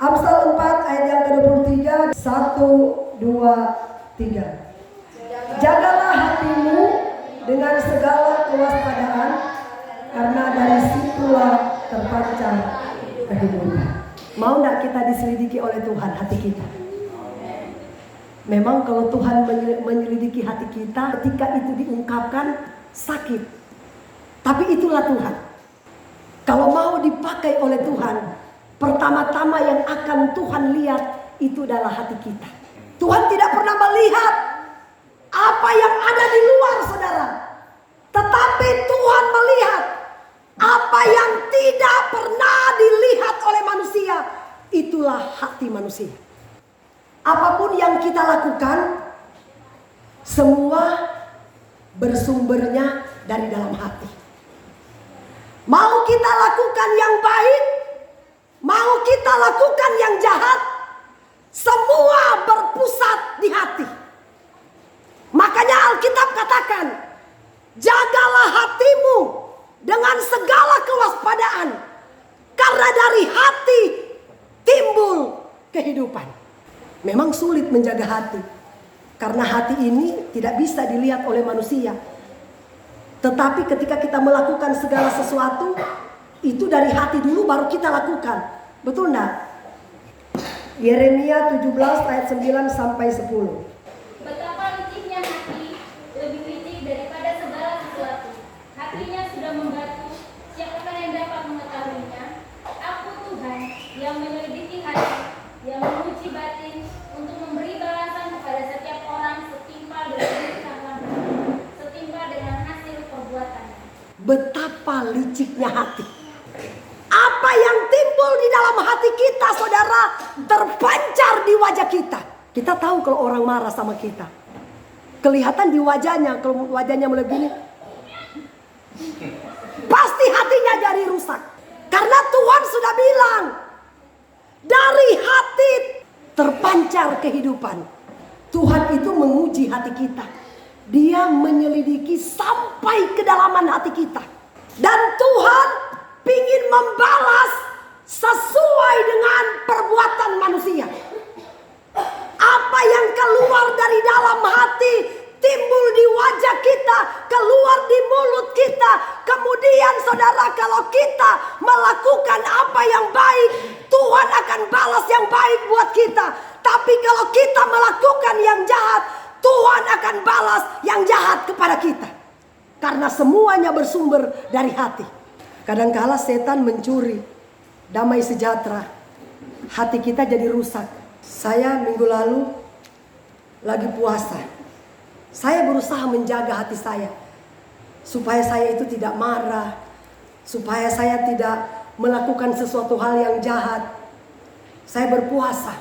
Amsal 4 ayat yang ke-23. 1, 2, 3. Jagalah hatimu dengan segala kewaspadaan, karena dari situlah terpancar kehidupan. Mau gak kita diselidiki oleh Tuhan hati kita? Memang kalau Tuhan menyelidiki hati kita, ketika itu diungkapkan sakit. Tapi itulah Tuhan. Kalau mau dipakai oleh Tuhan, pertama-tama yang akan Tuhan lihat itu adalah hati kita. Tuhan tidak pernah melihat apa yang ada di luar, saudara. Tetapi Tuhan melihat apa yang tidak pernah dilihat oleh manusia. Itulah hati manusia. Apapun yang kita lakukan, semua bersumbernya dari dalam hati. Mau kita lakukan yang baik, mau kita lakukan yang jahat, semua berpusat di hati. Makanya Alkitab katakan, jagalah hatimu dengan segala kewaspadaan, karena dari hati timbul kehidupan. Memang sulit menjaga hati, karena hati ini tidak bisa dilihat oleh manusia. Tetapi ketika kita melakukan segala sesuatu, itu dari hati dulu baru kita lakukan. Betul enggak? Yeremia 17 ayat 9 sampai 10. Betapa liciknya hati, lebih licik daripada segala sesuatu. Hatinya sudah membatu, siapakah yang dapat mengetahuinya? Aku Tuhan yang menyelidiki hati, yang menguji batin, untuk memberi balasan kepada setiap orang setimpal dengan hasil perbuatannya. Betapa liciknya hati. Apa yang timbul di dalam hati kita, saudara, terpancar di wajah kita. Kita tahu kalau orang marah sama kita, kelihatan di wajahnya. Kalau wajahnya mulai begini, pasti hatinya jadi rusak. Karena Tuhan sudah bilang, dari hati terpancar kehidupan. Tuhan itu menguji hati kita. Dia menyelidiki sampai kedalaman hati kita. Dan Tuhan ingin membalas sesuai dengan perbuatan manusia. Apa yang keluar dari dalam hati timbul di wajah kita, keluar di mulut kita. Kemudian saudara, kalau kita melakukan apa yang baik, Tuhan akan balas yang baik buat kita. Tapi kalau kita melakukan yang jahat, Tuhan akan balas yang jahat kepada kita. Karena semuanya bersumber dari hati. Kadangkala setan mencuri damai sejahtera, hati kita jadi rusak. Saya minggu lalu lagi puasa. Saya berusaha menjaga hati saya, supaya saya itu tidak marah, supaya saya tidak melakukan sesuatu hal yang jahat. Saya berpuasa.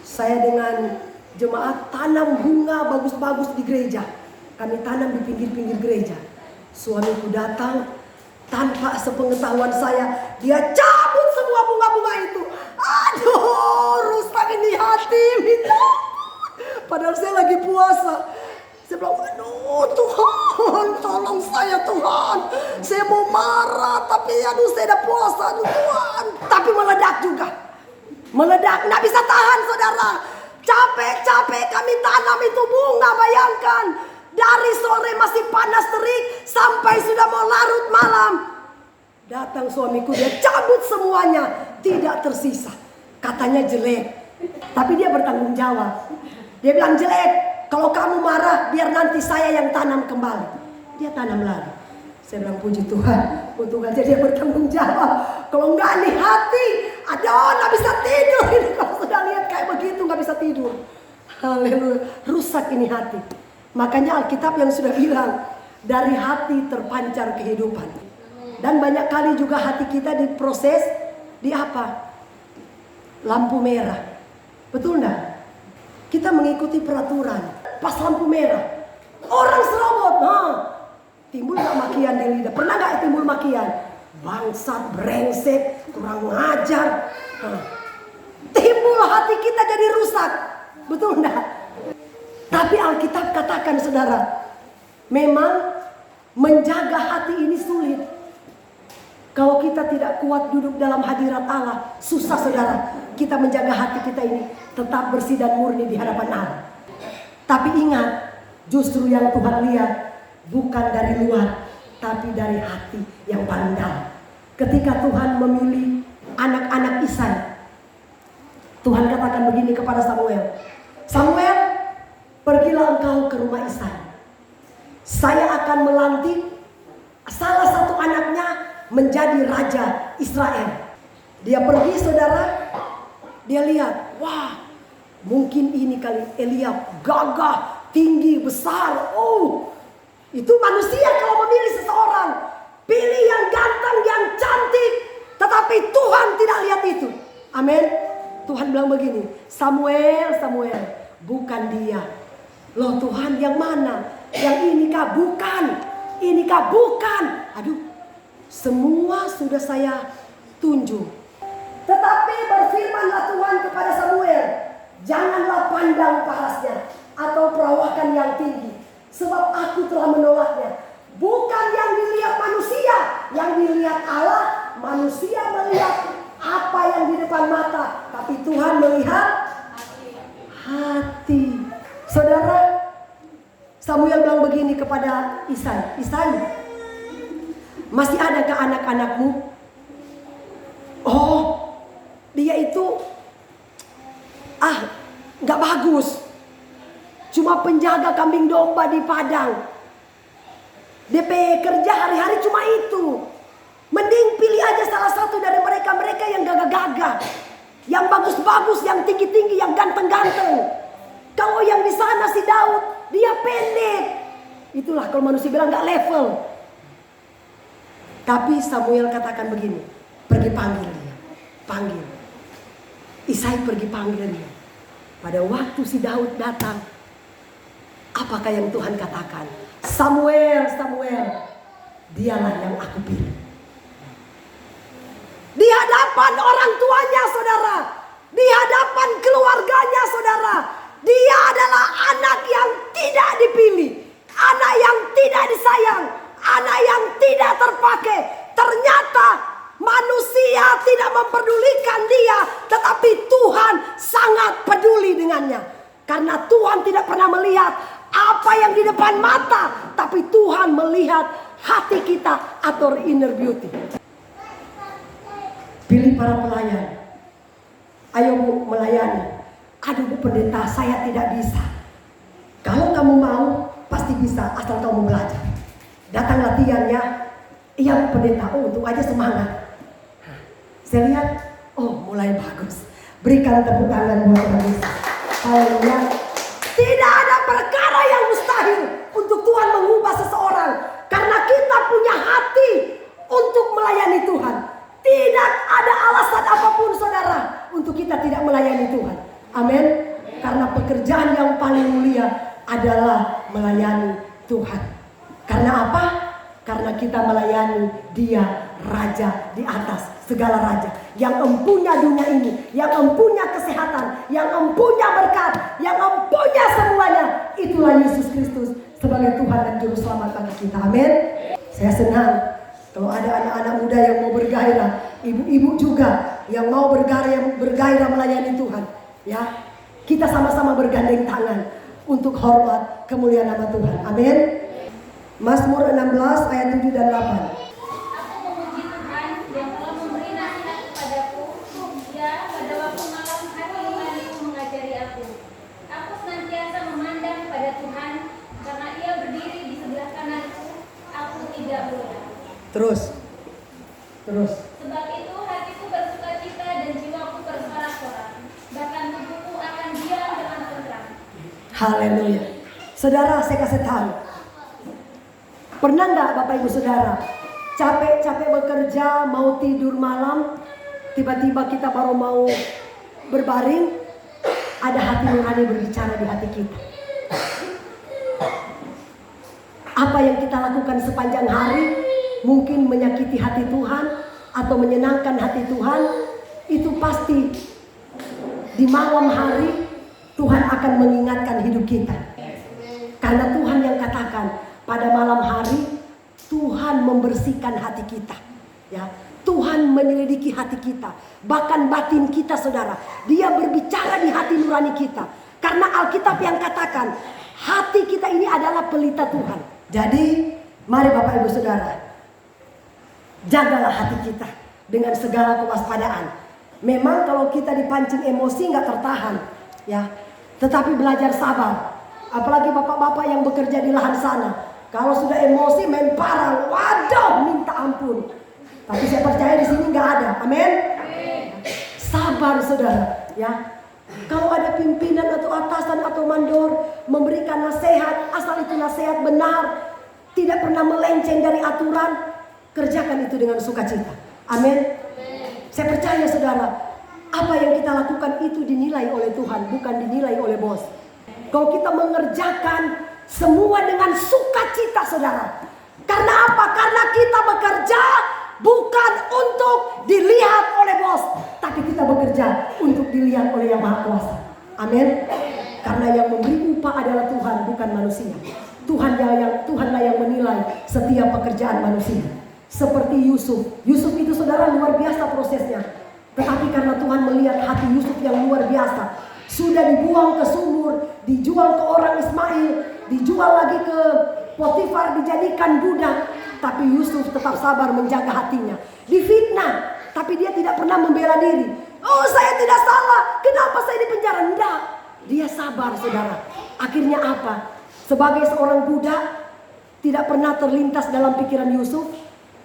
Saya dengan jemaat tanam bunga bagus-bagus di gereja. Kami tanam di pinggir-pinggir gereja. Suamiku datang, tanpa sepengetahuan saya, dia cabut semua bunga-bunga itu. Aduh, rusak ini hati, minta. Padahal saya lagi puasa. Saya bilang, aduh Tuhan, tolong saya Tuhan. Saya mau marah, tapi aduh saya udah puasa, aduh Tuhan. Tapi meledak juga. Meledak, nggak bisa tahan saudara. Capek-capek kami tanam itu bunga, bayangkan. Dari sore masih panas terik sampai sudah mau larut malam. Datang suamiku, dia cabut semuanya, tidak tersisa. Katanya jelek, tapi dia bertanggung jawab. Dia bilang jelek, kalau kamu marah biar nanti saya yang tanam kembali. Dia tanam lagi. Saya bilang puji Tuhan, untung aja dia bertanggung jawab. Kalau enggak nih hati, aduh nggak bisa tidur. Ini kalau sudah lihat kayak begitu nggak bisa tidur. Haleluya, rusak ini hati. Makanya Alkitab yang sudah bilang, dari hati terpancar kehidupan. Dan banyak kali juga hati kita diproses di apa? Lampu merah. Betul enggak? Kita mengikuti peraturan. Pas lampu merah, orang serobot. Timbul gak makian di lidah? Pernah gak timbul makian? Bangsat, brengsek, kurang ngajar. Timbul hati kita jadi rusak. Betul enggak? Tapi Alkitab katakan saudara, memang menjaga hati ini sulit. Kalau kita tidak kuat duduk dalam hadirat Allah, susah saudara kita menjaga hati kita ini tetap bersih dan murni di hadapan Allah. Tapi ingat, justru yang Tuhan lihat bukan dari luar, tapi dari hati yang paling dalam. Ketika Tuhan memilih anak-anak Isai, Tuhan katakan begini kepada Samuel, Samuel, pergilah engkau ke rumah Isai. Saya akan melantik salah satu anaknya menjadi raja Israel. Dia pergi saudara, dia lihat, wah mungkin ini kali Eliab gagah, tinggi, besar. Oh, itu manusia kalau memilih seseorang, pilih yang ganteng, yang cantik. Tetapi Tuhan tidak lihat itu. Amin. Tuhan bilang begini, Samuel, Samuel, bukan dia. Loh Tuhan, yang mana? Yang ini kah? Bukan. Ini kah? Bukan. Aduh, semua sudah saya tunjuk. Tetapi berfirmanlah Tuhan kepada Samuel, janganlah pandang parasnya atau perawakan yang tinggi, sebab aku telah menolaknya. Bukan yang dilihat manusia, yang dilihat Allah. Manusia melihat apa yang di depan mata, tapi Tuhan melihat hati. Saudara, Samuel bilang begini kepada Isai, Isai, masih adakah anak-anakmu? Oh, dia itu gak bagus, cuma penjaga kambing domba di padang. DP kerja hari-hari cuma itu. Mending pilih aja salah satu dari mereka yang gagah-gagah, yang bagus-bagus, yang tinggi-tinggi, yang ganteng-ganteng. Kalau yang di sana si Daud, dia pendek. Itulah kalau manusia bilang gak level. Tapi Samuel katakan begini, pergi panggil dia, panggil. Isai pergi panggil dia. Pada waktu si Daud datang, apakah yang Tuhan katakan? Samuel, Samuel, dialah yang aku pilih. Di hadapan orang tuanya saudara, di hadapan keluarganya saudara, dia adalah anak yang tidak dipilih, anak yang tidak disayang, anak yang tidak terpakai. Ternyata manusia tidak memperdulikan dia, tetapi Tuhan sangat peduli dengannya. Karena Tuhan tidak pernah melihat apa yang di depan mata, tapi Tuhan melihat hati kita atau inner beauty. Pilih para pelayan. Ayo Bu melayani. Aduh Bu pendeta, saya tidak bisa. Kalau kamu mau, pasti bisa asal kamu belajar. Datang latihannya. Iya Bu pendeta, oh untuk aja semangat. Saya lihat, oh mulai bagus. Berikan tepuk tangan buat Yesus. Haleluya. Tidak ada perkara yang mustahil untuk Tuhan mengubah seseorang. Karena kita punya hati untuk melayani Tuhan. Tidak ada alasan apapun saudara untuk kita tidak melayani Tuhan. Amin. Karena pekerjaan yang paling mulia adalah melayani Tuhan. Karena apa? Karena kita melayani Dia, Raja di atas segala raja, yang empunya dunia ini, yang empunya kesehatan, yang empunya berkat, yang empunya semuanya. Itulah Yesus Kristus sebagai Tuhan dan Juru Selamat bagi kita. Amin. Saya senang kalau ada anak-anak muda yang mau bergairah, ibu-ibu juga yang mau bergairah melayani Tuhan. Ya, kita sama-sama bergandeng tangan untuk hormat kemuliaan nama Tuhan. Amin. Mazmur 16 ayat 7 dan 8. Aku memuji Tuhan yang telah memberi nasihat kepadaku. Ya, pada waktu malam hati nuraniku mengajari aku. Aku senantiasa memandang pada Tuhan, karena Ia berdiri di sebelah kananku. Aku tidak goyah. Terus. Sebab itu hatiku bersukacita dan jiwaku bersorak-sorak. Bahkan tubuhku akan diam dengan tenteram. Haleluya. Saudara, saya kasih tahu. Pernah enggak Bapak Ibu Saudara capek-capek bekerja, mau tidur malam, tiba-tiba kita baru mau berbaring, ada hati nurani berbicara di hati kita. Apa yang kita lakukan sepanjang hari mungkin menyakiti hati Tuhan atau menyenangkan hati Tuhan, itu pasti di malam hari Tuhan akan mengingatkan hidup kita. Karena Tuhan yang katakan pada malam hari Tuhan membersihkan hati kita. Ya, Tuhan menyelidiki hati kita, bahkan batin kita saudara. Dia berbicara di hati nurani kita. Karena Alkitab yang katakan, hati kita ini adalah pelita Tuhan. Jadi, mari Bapak Ibu Saudara, jagalah hati kita dengan segala kewaspadaan. Memang kalau kita dipancing emosi nggak tertahan, ya. Tetapi belajar sabar. Apalagi bapak-bapak yang bekerja di lahan sana. Kalau sudah emosi main parang, waduh, minta ampun. Tapi saya percaya di sini nggak ada, amin. Sabar saudara, ya. Kalau ada pimpinan atau atasan atau mandor memberikan nasihat, asal itu nasihat benar, tidak pernah melenceng dari aturan, kerjakan itu dengan sukacita, amin. Saya percaya saudara, apa yang kita lakukan itu dinilai oleh Tuhan, bukan dinilai oleh bos. Kalau kita mengerjakan semua dengan sukacita saudara. Karena apa? Karena kita bekerja bukan untuk dilihat oleh bos, tapi kita bekerja untuk dilihat oleh Yang Maha Kuasa. Amin. Karena yang memberi upah adalah Tuhan, bukan manusia. Tuhanlah yang menilai setiap pekerjaan manusia. Seperti Yusuf. Yusuf itu saudara luar biasa prosesnya. Tetapi karena Tuhan melihat hati Yusuf yang luar biasa, sudah dibuang ke sumur, dijual ke orang Ismail, dijual lagi ke Potifar, dijadikan budak. Tapi Yusuf tetap sabar menjaga hatinya. Difitnah, tapi dia tidak pernah membela diri. Oh, saya tidak salah, kenapa saya dipenjara? Enggak, dia sabar saudara. Akhirnya apa? Sebagai seorang budak, tidak pernah terlintas dalam pikiran Yusuf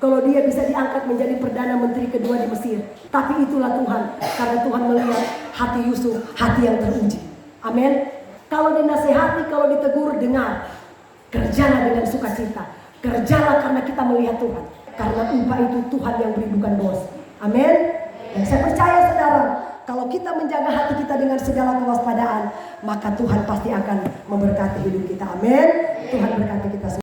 kalau dia bisa diangkat menjadi Perdana Menteri kedua di Mesir. Tapi itulah Tuhan, karena Tuhan melihat hati Yusuf, hati yang teruji. Amin. Kalau dinasehati, kalau ditegur, dengar. Kerjalah dengan sukacita. Kerjalah karena kita melihat Tuhan. Karena upah itu Tuhan yang beri, bukan bos. Amin. Dan saya percaya saudara, kalau kita menjaga hati kita dengan segala kewaspadaan, maka Tuhan pasti akan memberkati hidup kita. Amin. Tuhan berkati kita semua.